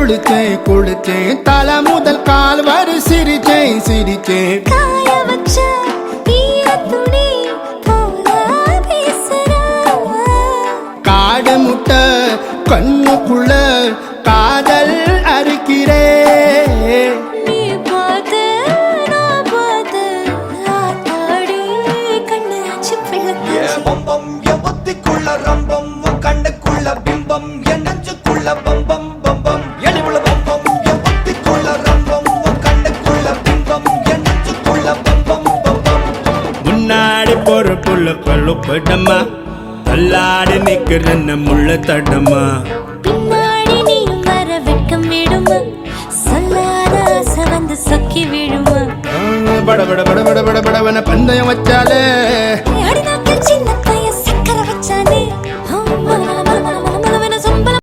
குளிச்சேன் குளிச்சேன் தலை முதல் கால் வரை சிரிச்சேன் சிரிச்சேன் காய வச்ச ஈரத்துணி போல பேசுற காடு முட்டை கண்ணுக்குள்ள காதல் அறுக்கிறே நீ பார்த்து நான் பார்த்து ஆத்தாடி கண்ணு ஆச்சு பிள்ளை பம்பம் என் புத்திக்குள்ள ரம்பம் உன் கண்ணுக்குள்ள பிம்பம் என் நெஞ்சுக்குள்ள பம்பம் பம்பம் எளிவுள்ள பம்பம் என் புத்திக்குள்ள ரம்பம் உன் கண்ணுக்குள்ள பிம்பம் என் நெஞ்சுக்குள்ள பம்பம் பம்பம் முன்னாடி போற புள்ள கழுப்படமா தள்ளாடி நிக்கிறன்ன முள்ள தடமா பின்னாடி நீயும் வர வெட்கம் விடுமா சொல்லாத ஆசை வந்து சொக்கி விடுமா பட பட பட பட பட படவன பந்தயம் வச்சாலே